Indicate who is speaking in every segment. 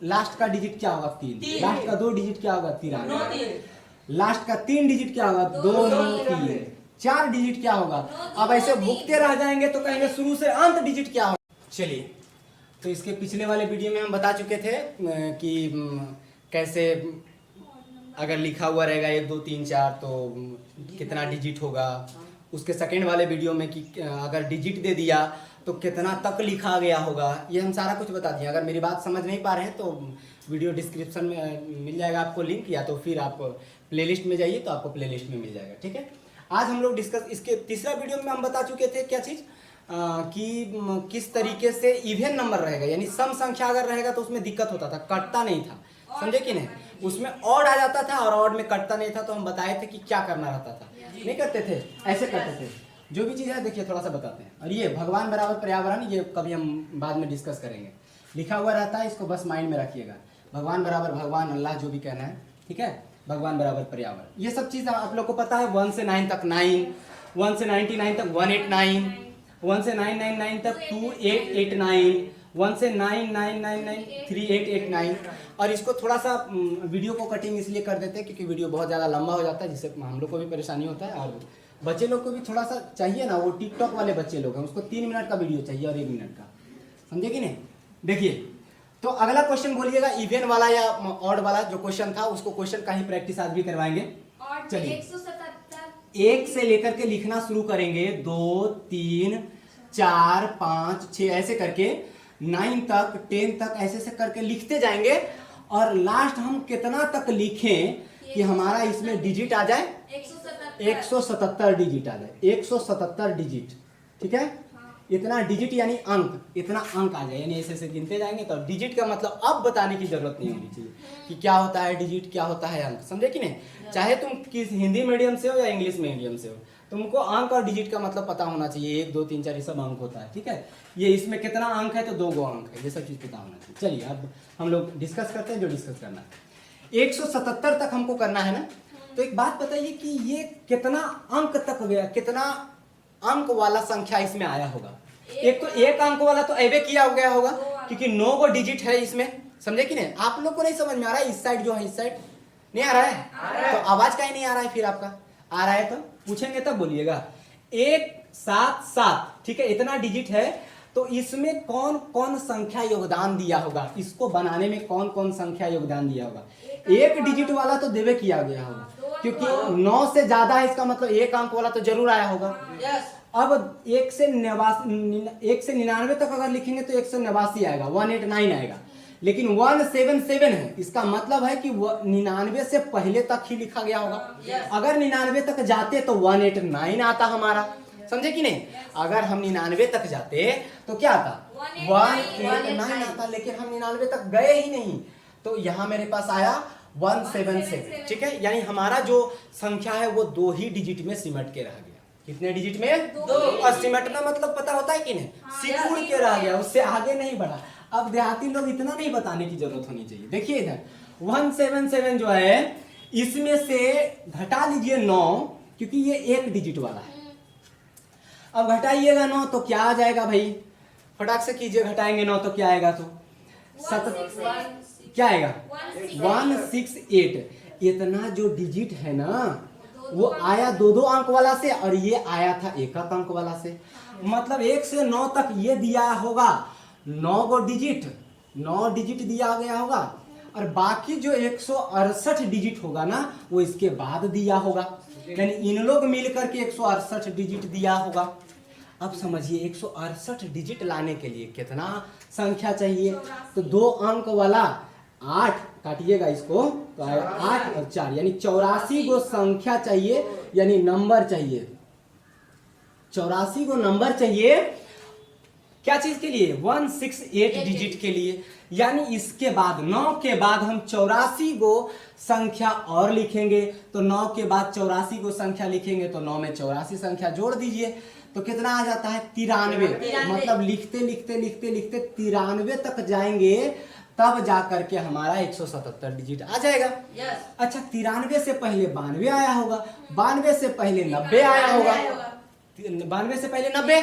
Speaker 1: Last का digit क्या होगा? 3। लास्ट का 2 डिजिट क्या होगा? 93। लास्ट का 3 डिजिट क्या होगा? 2 9 3। 4 डिजिट क्या होगा? अब ऐसे भुगते रह जाएंगे तो कहेंगे शुरू से अंत डिजिट क्या होगा। चलिए, तो इसके पिछले वाले वीडियो में हम बता चुके थे कि कैसे अगर लिखा हुआ रहेगा 1 2 3 4 तो कितना डिजिट होगा। उसके सेकेंड वाले वीडियो में कि अगर डिजिट दे दिया तो कितना तक लिखा गया होगा, ये हम सारा कुछ बता दिए। अगर मेरी बात समझ नहीं पा रहे हैं तो वीडियो डिस्क्रिप्शन में मिल जाएगा आपको लिंक, या तो फिर आप प्लेलिस्ट में जाइए तो आपको प्लेलिस्ट में मिल जाएगा। ठीक है, आज हम लोग डिस्कस इसके तीसरा वीडियो में हम बता चुके थे क्या चीज़ कि किस तरीके से इवन नंबर रहेगा, यानी सम संख्या अगर रहेगा तो उसमें दिक्कत होता था, कटता नहीं था, समझे कि नहीं। उसमें ऑड आ जाता था और ऑड में कटता नहीं था, तो हम बताए थे कि क्या करना रहता था। नहीं करते थे, ऐसे करते थे। जो भी चीज़ है देखिए थोड़ा सा बताते हैं। और ये भगवान बराबर पर्यावरण, ये कभी हम बाद में डिस्कस करेंगे। लिखा हुआ रहता है, इसको बस माइंड में रखिएगा। भगवान बराबर भगवान, अल्लाह, जो भी कहना है, ठीक है। भगवान बराबर पर्यावरण, ये सब चीज़ आप लोग को पता है। 1 से 9 तक 9, 1 से 99 तक 189, 1 से 999 तक 2889, 1 से 9999 3889। और इसको थोड़ा सा वीडियो को कटिंग इसलिए कर देते हैं क्योंकि वीडियो बहुत ज़्यादा लंबा हो जाता है, जिससे हम लोग को भी परेशानी होता है और बच्चे लोग को भी थोड़ा सा चाहिए ना। वो टिकटॉक वाले बच्चे लोग हैं, उसको 3 मिनट का वीडियो चाहिए और 1 मिनट का, समझे कि नहीं। देखिए, तो अगला क्वेश्चन बोलिएगा, इवन वाला या ऑड वाला जो क्वेश्चन था, उसको क्वेश्चन का ही प्रैक्टिस आज भी करवाएंगे। चलिए, 1 से लेकर के लिखना शुरू करेंगे, 2 3 4 5 6 ऐसे करके 9 तक 10 तक ऐसे से करके लिखते जाएंगे। और लास्ट हम कितना तक लिखें कि हमारा इसमें डिजिट आ जाए? 177 डिजिट आ जाए, 177 डिजिट, ठीक है। इतना डिजिट यानी अंक, इतना अंक आ जाए, यानी ऐसे ऐसे गिनते जाएंगे। तो डिजिट का मतलब अब बताने की जरूरत नहीं होनी चाहिए कि क्या होता है डिजिट, क्या होता है अंक, समझे कि नहीं। चाहे तुम किस हिंदी मीडियम से हो या इंग्लिश मीडियम से हो, तुमको अंक और डिजिट का मतलब पता होना चाहिए। 1 2 3 4 ये सब अंक होता है, ठीक है। ये इसमें कितना अंक है तो 2 गो अंक है, ये सब चीज़ पता होना चाहिए। चलिए, अब हम लोग डिस्कस करते हैं जो डिस्कस करना है। 177 तक हमको करना है ना। तो एक बात बताइए कि ये कितना अंक तक गया, कितना अंक वाला संख्या इसमें आया होगा। एक तो 1 अंक वाला तो एवे किया गया होगा क्योंकि 9 गो डिजिट है इसमें, समझे कि नहीं। आप लोग को नहीं समझ में आ रहा है, इस साइड जो है, इस साइड नहीं आ रहा है, तो आवाज का ही नहीं आ रहा है। फिर आपका आ रहा है तो पूछेंगे तब बोलिएगा। 1 7 7, ठीक है, इतना डिजिट है। तो इसमें कौन कौन संख्या योगदान दिया होगा, इसको बनाने में कौन कौन संख्या योगदान दिया होगा। 1 डिजिट वाला तो देवे किया गया होगा क्योंकि 9 से ज्यादा है, इसका मतलब 1 अंक वाला तो जरूर आया होगा। अब 1 से 99 तक अगर लिखेंगे तो 189 आएगा, 189 आएगा। लेकिन 177 है, इसका मतलब है कि 99 से पहले तक ही लिखा गया होगा। अगर 99 तक जाते तो 189 आता हमारा, समझे कि नहीं। अगर हम 99 तक जाते तो क्या आता? 189 आता, लेकिन हम 99 तक गए ही नहीं, तो यहाँ मेरे पास आया 177, ठीक है। यानी हमारा जो संख्या है वो 2 ही डिजिट में सिमट के रह गया। कितने डिजिट में? 2। और सिमटना मतलब पता होता है कि नहीं, सिकुड़ के रह गया, उससे आगे नहीं बढ़ा। अब देहाती लोग इतना नहीं बताने की जरूरत होनी चाहिए। देखिए इधर 177 जो है, इसमें से घटा लीजिए 9, क्योंकि ये 1 डिजिट वाला है। अब घटाइएगा 9 तो क्या आ जाएगा भाई, फटाक से कीजिए, घटाएंगे 9 तो क्या आएगा, तो क्या आएगा? 168। इतना जो डिजिट है ना वो आया 2 अंक वाला से, और ये आया था 1 अंक वाला से। मतलब 1 से 9 तक ये दिया होगा 9 गो डिजिट, 9 डिजिट दिया गया होगा। और बाकी जो 168 डिजिट होगा ना वो इसके बाद दिया होगा, यानी इन लोग मिलकर के 168 डिजिट दिया होगा। अब समझिए 168 डिजिट लाने के लिए कितना संख्या चाहिए, तो 2 अंक वाला 8, काटिएगा इसको तो 8 और 4 यानी 84 गो संख्या चाहिए, यानी नंबर चाहिए। 84 गो नंबर चाहिए, क्या चीज के लिए? 168 डिजिट के लिए। यानी इसके बाद 9 के बाद हम 84 गो संख्या और लिखेंगे, तो 9 के बाद 84 गो संख्या लिखेंगे तो 9 में 84 संख्या जोड़ दीजिए तो कितना आ जाता है? 93। मतलब लिखते लिखते लिखते लिखते 93 तक जाएंगे तब जाकर के हमारा 177 डिजिट आ जाएगा। अच्छा, 93 से पहले 92 आया होगा, 92 से पहले 90 आया होगा, 92 से पहले 90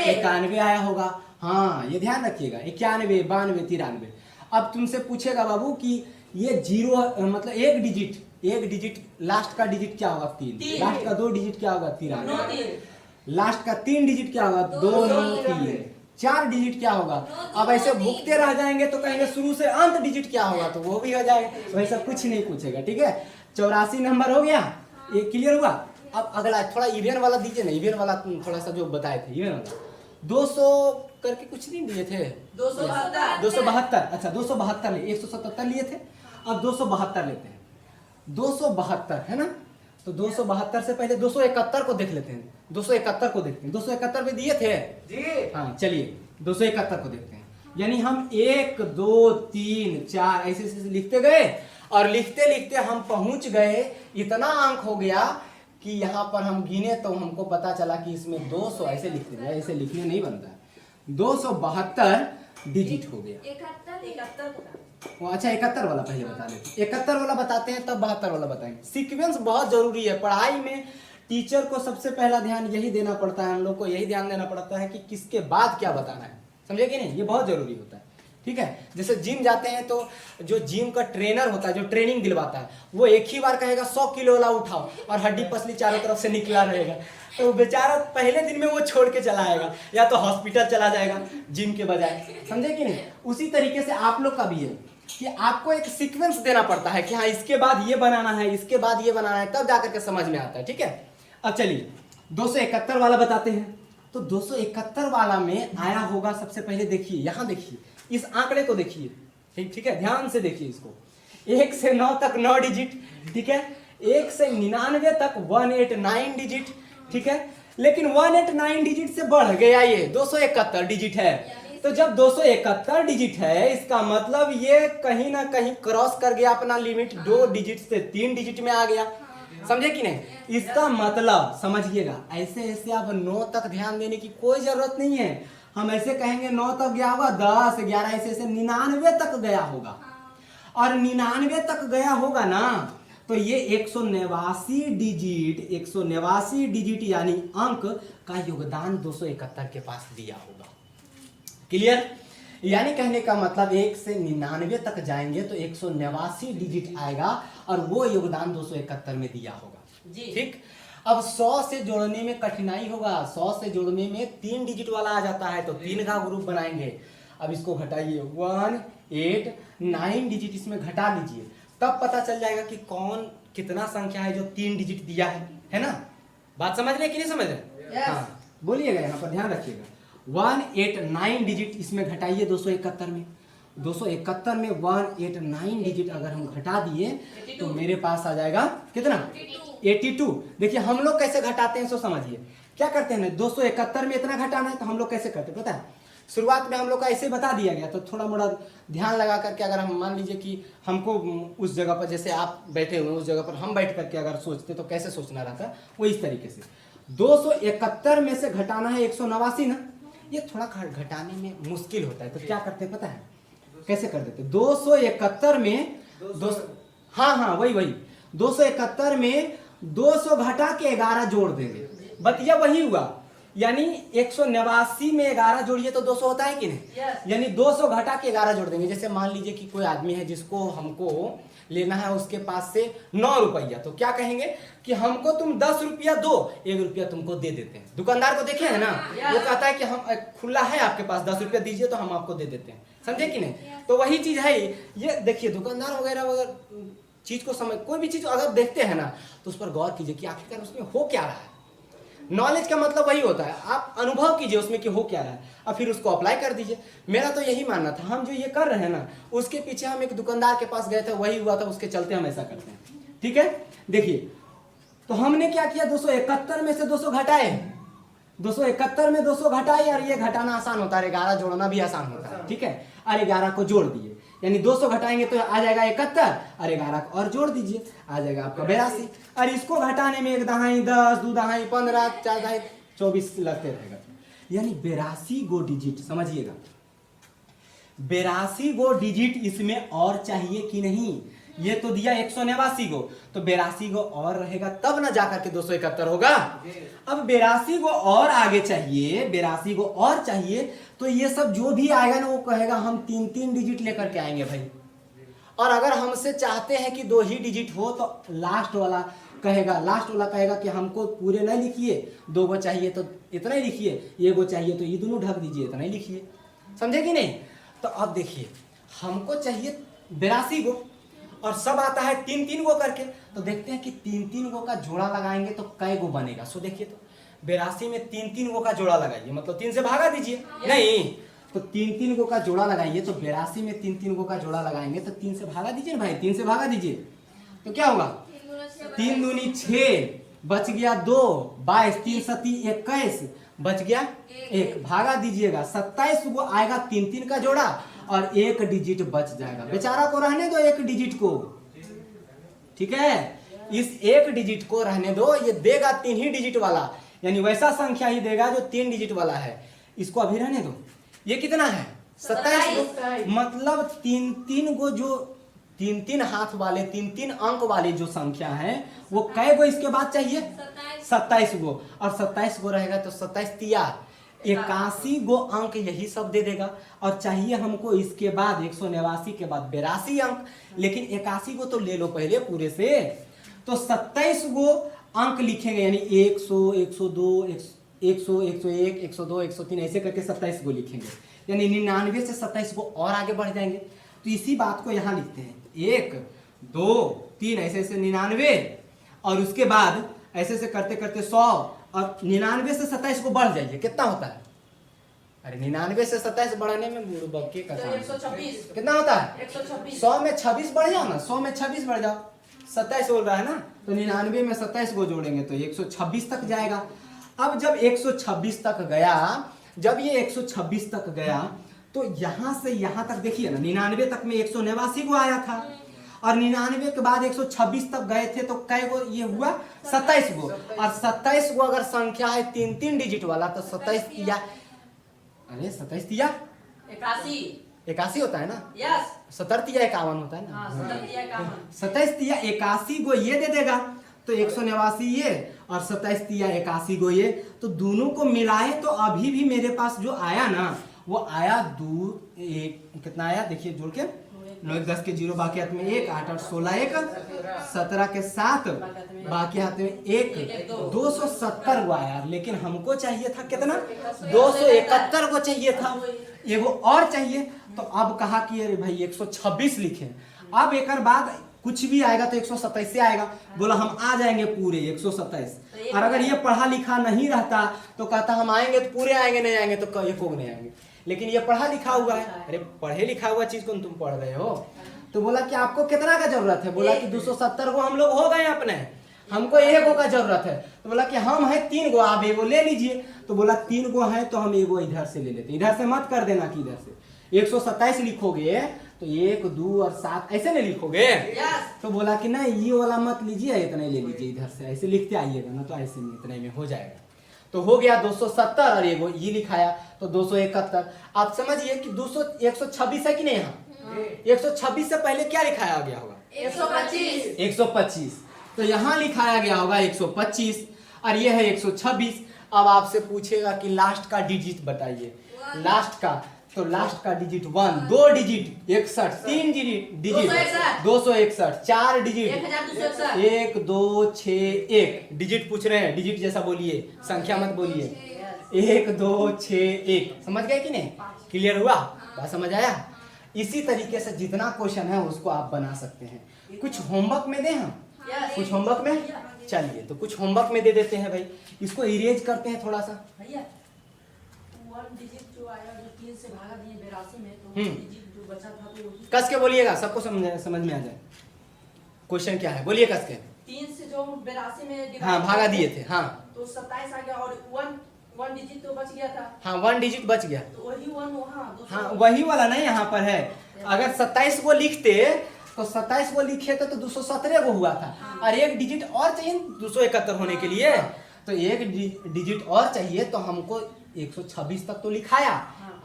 Speaker 1: 91 आया होगा। हाँ, ये ध्यान रखिएगा, 91 92 93। अब तुमसे पूछेगा बाबू कि ये जीरो मतलब एक डिजिट लास्ट का डिजिट क्या होगा? 3। लास्ट का 2 डिजिट क्या होगा? 3। लास्ट का 3 डिजिट क्या होगा? 2 9 3। 4 डिजिट क्या होगा? अब ऐसे भुगते रह जाएंगे तो कहेंगे शुरू से अंत डिजिट क्या होगा, तो वो भी हो जाएगा। वैसा कुछ नहीं पूछेगा, ठीक है। 84 नंबर हो गया, ये क्लियर हुआ। अब अगला थोड़ा इवन वाला दीजिए ना, इवन वाला थोड़ा सा जो बताए थे इवन वाला 200 करके कुछ नहीं दिए थे, 272। अच्छा 272 लिए, 177 लिए थे, अब 272 लेते हैं। 272 है ना, तो 272 से पहले 271 को देख लेते हैं। 271 को देखते हैं, 271 में दिए थे जी। हाँ चलिए 271 को देखते हैं। यानी हम 1 2 3 4 ऐसे ऐसे लिखते गए और लिखते लिखते हम पहुंच गए, इतना अंक हो गया कि यहाँ पर हम गिने तो हमको पता चला कि इसमें 200 ऐसे लिखते हैं, ऐसे लिखने नहीं बनता है। 272 डिजिट हो गया। वो अच्छा 71 वाला पहले बता देते, 71 वाला बताते हैं तब 72 वाला बताएंगे। सीक्वेंस बहुत जरूरी है पढ़ाई में। टीचर को सबसे पहला ध्यान यही देना पड़ता है, हम लोग को यही ध्यान देना पड़ता है कि किसके बाद क्या बताना है, समझे कि नहीं, ये बहुत जरूरी होता है, ठीक है। जैसे जिम जाते हैं तो जो जिम का ट्रेनर होता है, जो ट्रेनिंग दिलवाता है, वो एक ही बार कहेगा 100 किलो वाला उठाओ और हड्डी पसली चारों तरफ से निकला रहेगा, तो बेचारा पहले दिन में वो छोड़ के चला आएगा, या तो हॉस्पिटल चला जाएगा जिम के बजाय, समझे कि नहीं। उसी तरीके से आप लोग का भी है कि आपको एक सीक्वेंस देना पड़ता है कि हाँ इसके बाद ये बनाना है, इसके बाद ये बनाना है, तब जाकर के समझ में आता है, ठीक है। अब चलिए 271 वाला बताते हैं। तो 271 वाला में आया होगा, सबसे पहले देखिए, यहां देखिए, इस आंकड़े को देखिए, ठीक है, ध्यान से देखिए इसको। 1 से 9 तक 9 डिजिट, ठीक है। 1 से 99 तक 189 डिजिट, ठीक है। लेकिन 189 डिजिट से बढ़ गया, ये 271 डिजिट है। तो जब 271 डिजिट है, इसका मतलब ये कहीं ना कहीं क्रॉस कर गया अपना लिमिट, 2 डिजिट से 3 डिजिट में आ गया, समझे कि नहीं। इसका मतलब समझिएगा, ऐसे ऐसे आप 9 तक ध्यान देने की कोई जरूरत नहीं है। हम ऐसे कहेंगे 9 तक गया होगा, 10 11 ऐसे ऐसे 99 तक गया होगा, और 99 तक गया होगा ना, तो ये 189 डिजिट यानी अंक का योगदान 271 के पास दिया होगा। क्लियर? यानी कहने का मतलब 1 से 99 तक जाएंगे तो 189 डिजिट आएगा और वो योगदान 271 में दिया होगा, ठीक। अब 100 से जोड़ने में कठिनाई होगा, 100 से जोड़ने में 3 डिजिट वाला आ जाता है, तो 3 का ग्रुप बनाएंगे। अब इसको घटाइए, 189 डिजिट इसमें घटा लीजिए, तब पता चल जाएगा कि कौन कितना संख्या है जो 3 डिजिट दिया है ना। बात समझ रहे कि नहीं समझ रहे? हाँ बोलिएगा, यहाँ पर ध्यान रखिएगा। 189 डिजिट इसमें घटाइए 271 में, 271 में 189 डिजिट अगर हम घटा दिए तो मेरे पास आ जाएगा कितना? 82। देखिए हम लोग कैसे घटाते हैं सो समझिए। क्या करते हैं, 271 में इतना घटाना है तो हम लोग कैसे करते हैं पता है? शुरुआत में हम लोग का ऐसे बता दिया गया, तो थोड़ा मोड़ा ध्यान लगा करके अगर हम मान लीजिए कि हमको उस जगह पर, जैसे आप बैठे हुए उस जगह पर हम बैठ करके अगर सोचते तो कैसे सोचना रहता है, वो इस तरीके से 271 में से घटाना है 189 ना, ये थोड़ा घटाने में मुश्किल होता है, तो क्या करते हैं पता है कैसे कर देते? 271 में 200, हाँ वही 271 में 200 घटा के 11 जोड़ देंगे, बतिया वही हुआ। यानी 189 में 11 जोड़िए तो 200 होता है कि नहीं? यानी 200 घटा के 11 जोड़ देंगे। जैसे मान लीजिए कि कोई आदमी है जिसको हमको लेना है उसके पास से 9 रुपया, तो क्या कहेंगे कि हमको तुम 10 रुपया दो, 1 रुपया तुमको दे देते हैं। दुकानदार को देखे है ना, वो कहता है कि हम खुला है आपके पास, 10 रुपया दीजिए तो हम आपको दे देते हैं, समझे कि नहीं? तो वही चीज है ये। देखिए दुकानदार वगैरह चीज को समझ, कोई भी चीज अगर देखते हैं ना तो उस पर गौर कीजिए कि आखिरकार उसमें हो क्या रहा है। नॉलेज का मतलब वही होता है, आप अनुभव कीजिए उसमें कि हो क्या रहा है, और फिर उसको अप्लाई कर दीजिए। मेरा तो यही मानना था, हम जो ये कर रहे हैं ना उसके पीछे हम एक दुकानदार के पास गए थे, वही हुआ था, उसके चलते हम ऐसा करते हैं, ठीक है। देखिए तो हमने क्या किया, 271 में से 200 घटाए, 271 में 200 घटाए, और ये घटाना आसान होता है, 11 जोड़ना भी आसान होता है, ठीक है। और 11 को जोड़ दिए, यानी 200 घटाएंगे तो आ जाएगा 71, और 11 और जोड़ दीजिए आ जाएगा आपका 82। और इसको घटाने में 1 दहाई 10, 2 दहाई 15, 4 दहाई 24 लगते रहेगा, यानी 82 गो डिजिट। समझिएगा 82 गो डिजिट इसमें और चाहिए कि नहीं? ये तो दिया 189 गो, तो 82 गो और रहेगा तब ना जाकर के 271 होगा। अब 82 गो और आगे चाहिए, 82 गो और चाहिए तो ये सब जो भी आएगा ना वो कहेगा हम 3-3 डिजिट लेकर के आएंगे भाई। और अगर हमसे चाहते हैं कि 2 ही डिजिट हो तो लास्ट वाला कहेगा कि हमको पूरे नहीं लिखिए, 2 गो चाहिए तो इतना ही लिखिए, 1 गो चाहिए तो ये दोनों ढक दीजिए, इतना ही लिखिए। समझे कि नहीं? तो अब देखिए हमको चाहिए 82 गो और सब आता है 3-3 गो करके। तो देखते हैं कि 3-3 गो का जोड़ा लगाएंगे तो कै गो बनेगा। सो देखिए तो 82 में 3-3 गो का जोड़ा लगाइए, मतलब 3 से भागा दीजिए। नहीं तो 3-3 गो का जोड़ा लगाइए, तो 82 में 3-3 गो का जोड़ा लगाएंगे तो 3 से भागा दीजिए ना भाई, 3 से भागा दीजिए तो क्या होगा 3 दूनी 6, बच गया 2, 22, 3 सती 21, बच गया 1, भागा दीजिएगा 27 गो आएगा 3-3 का जोड़ा और 1 डिजिट बच जाएगा। बेचारा को रहने दो 1 डिजिट को, ठीक है, इस 1 डिजिट को रहने दो, ये देगा 3 ही डिजिट वाला, यानी वैसा संख्या ही देगा जो 3 डिजिट वाला है, इसको अभी रहने दो। ये कितना है 27 गो, मतलब 3-3 गो जो 3-3 हाथ वाले 3-3 अंक वाली जो संख्या है वो कै गो इसके बाद चाहिए 27 गो, और 27 गो रहेगा तो 27 तिया 81 गो अंक यही सब दे देगा। और चाहिए हमको इसके बाद 189 के बाद 82 अंक, लेकिन 81 गो तो ले लो पहले पूरे से, तो 27 गो अंक लिखेंगे, यानी 100, 102, 100, 101, 102, 103 ऐसे करके 27 गो लिखेंगे, यानी 99 से 27 गो और आगे बढ़ जाएंगे। तो इसी बात को यहाँ लिखते हैं 1, 2, 3 ऐसे ऐसे 99, और उसके बाद ऐसे ऐसे करते करते 100, और 99 से 27 को बढ़ जाइए, कितना होता है? अरे 99 से 27 बढ़ाने में बुड़बक्के का काम
Speaker 2: 126
Speaker 1: कितना होता है
Speaker 2: 126।
Speaker 1: 100 में 26 बढ़ जाओ ना, 100 में 26 बढ़ जाओ, 27 बोल रहा है ना, तो 99 में 27 को जोड़ेंगे तो 126 तक जाएगा। अब जब 126 तक गया, जब ये 126 तक गया तो यहां से यहां तक देखिए ना, 99 तक में 189 को आया था, और 99 के बाद 126 तक गए थे तो कै गो ये हुआ 27 गो, और 27 गो अगर संख्या है 3-3 डिजिट वाला तो 27 तिया, अरे 27 तिया 81 होता है ना,
Speaker 2: यस
Speaker 1: 70 तिया 51 होता है ना,
Speaker 2: हाँ 70 तिया 51,
Speaker 1: 27 तिया 81 गो ये दे देगा, तो 189 ये और 27 तिया 81 गो ये, तो दोनों को मिलाए तो अभी भी मेरे पास जो आया ना वो आया 2 1 कितना आया देखिए जोड़ के 9 10 के 0 बाकी हाथ में 1 8 8 16 1 17 के 7 बाकी हाथ में 1 270 गो आया, लेकिन हमको चाहिए था कितना 271 को चाहिए था, एगो और चाहिए। तो अब कहा कि अरे भाई 126 लिखे, अब एक बाद कुछ भी आएगा तो 127 से आएगा, बोला हम आ जाएंगे पूरे 127, और अगर ये पढ़ा लिखा नहीं रहता तो कहता हम आएंगे तो पूरे आएंगे, नहीं आएंगे तो एक को नहीं आएंगे, लेकिन ये पढ़ा लिखा हुआ है। अरे पढ़े लिखा हुआ चीज को तुम पढ़ रहे हो, तो बोला कि आपको कितना का जरूरत है, बोला कि 270 को हम लोग हो गए अपने, हमको 1 गो का जरूरत है, तो बोला कि हम है 3 गो, आप 1 गो ले लीजिए, तो बोला 3 गो है तो हम 1 गो इधर से ले लेते, इधर से मत कर देना कि इधर से 127 लिखोगे तो 1 2 और 7 ऐसे नहीं लिखोगे, तो बोला कि नहीं ये वाला मत लीजिए, इतना ही ले लीजिए, इधर से ऐसे लिखते आइएगा ना, तो ऐसे नहीं इतने में हो जाएगा। तो हो गया 270 और ये लिखाया तो 271। आप समझिए कि 126 है कि नहीं, यहाँ 126 से पहले क्या लिखाया गया होगा 125, तो यहाँ लिखाया गया होगा 125 और ये है 126। अब आपसे पूछेगा कि लास्ट का डिजिट बताइए, लास्ट का, तो लास्ट का digit 1, 2 digit 61, 3 digit 261, 4 digit 1 2 6 1 digit पूछ रहे हैं, डिजिट जैसा बोलिए, संख्या मत बोलिए, 1 2 6 1, समझ गए कि नहीं, क्लियर हुआ, बात समझ आया। इसी तरीके से जितना क्वेश्चन है उसको आप बना सकते हैं। कुछ होमवर्क में दें हम, कुछ होमवर्क में, चलिए तो कुछ होमवर्क में दे देते हैं भाई, इसको इरेज करते हैं थोड़ा सा।
Speaker 2: भैया 1 डिजिट जो आया जो 3 से भागा दिए 82 में, तो डिजिट जो बचा था तो
Speaker 1: कस के बोलिएगा, सबको समझ में आ जाए क्वेश्चन क्या है, बोलिए कस के।
Speaker 2: 3 से जो 82 में
Speaker 1: हाँ भागा दिए थे, हाँ
Speaker 2: तो 27 आ गया, और 1 डिजिट तो बच गया था,
Speaker 1: हाँ 1 डिजिट बच गया,
Speaker 2: तो वही 1 वहाँ,
Speaker 1: हाँ वही वाला नहीं यहाँ पर है। अगर 27 को लिखते तो 27 को लिखे तो 217 को हुआ था, और 1 डिजिट और चाहिए 271 होने के लिए, तो 1 डिजिट और चाहिए, तो हमको 126 तक तो लिखाया,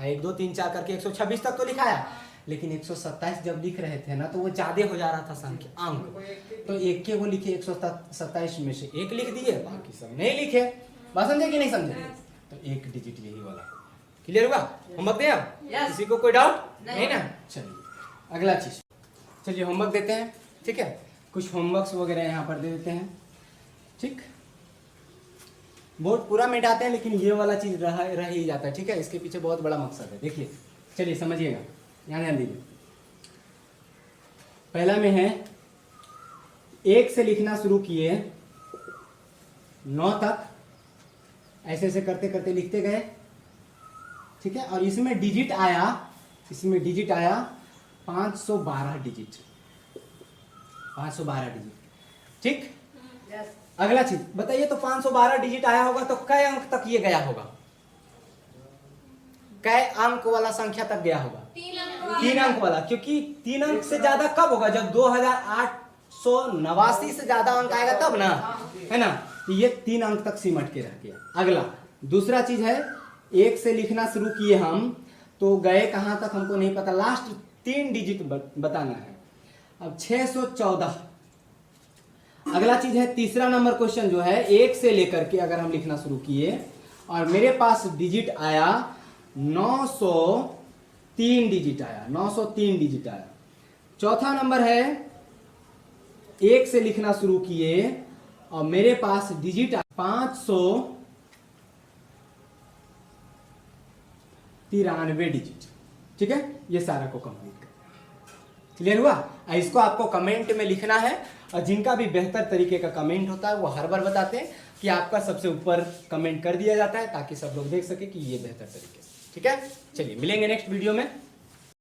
Speaker 1: 1 2 3 4 करके 126 तक तो लिखाया, लेकिन 127 जब लिख रहे थे ना तो वो ज्यादा हो जा रहा था संख्या अंक, तो 1 के वो लिखे 127 में से 1 लिख दिए, बाकी सब नहीं लिखे। बात समझे कि नहीं समझे, तो 1 डिजिट यही वाला क्लियर हुआ? होमवर्क दें अब?
Speaker 2: Yes.
Speaker 1: किसी को कोई डाउट
Speaker 2: नहीं।
Speaker 1: नहीं ना? चलिए अगला चीज, चलिए होमवर्क देते हैं, ठीक है? कुछ होमवर्क्स वगैरह यहाँ पर दे देते हैं, ठीक? बोर्ड पूरा मिटाते हैं लेकिन ये वाला चीज रह ही जाता है, ठीक है? इसके पीछे बहुत बड़ा मकसद है, देखिए, चलिए समझिएगा, यहाँ ध्यान दीजिए। पहला में है 1 से लिखना शुरू किए 9 तक, ऐसे ऐसे करते करते लिखते गए, ठीक है? और इसमें डिजिट आया, इसमें डिजिट आया 512 डिजिट, 512 डिजिट, ठीक?
Speaker 2: Yes.
Speaker 1: अगला चीज बताइए, तो 512 डिजिट आया होगा तो कै अंक तक ये गया होगा? कै अंक वाला संख्या तक गया होगा? 3 अंक वाला, क्योंकि 3 अंक से ज्यादा कब होगा? जब 2889 से ज्यादा अंक आएगा तब ना, है ना? तो ये 3 अंक तक सिमट के रह गया। अगला दूसरा चीज है, 1 से लिखना शुरू किए हम तो गए कहां तक हमको नहीं पता, लास्ट 3 डिजिट बताना है। अब 614। अगला चीज है तीसरा नंबर क्वेश्चन जो है, 1 से लेकर के अगर हम लिखना शुरू किए और मेरे पास डिजिट आया 903 डिजिट आया, 903 डिजिट आया। चौथा नंबर है, 1 से लिखना शुरू किए और मेरे पास डिजिट 593 डिजिट, ठीक है? ये सारा को कंप्लीट कर, क्लियर हुआ? इसको आपको कमेंट में लिखना है, और जिनका भी बेहतर तरीके का कमेंट होता है वो हर बार बताते हैं कि आपका सबसे ऊपर कमेंट कर दिया जाता है ताकि सब लोग देख सके कि ये बेहतर तरीके से, ठीक है? चलिए मिलेंगे नेक्स्ट वीडियो में।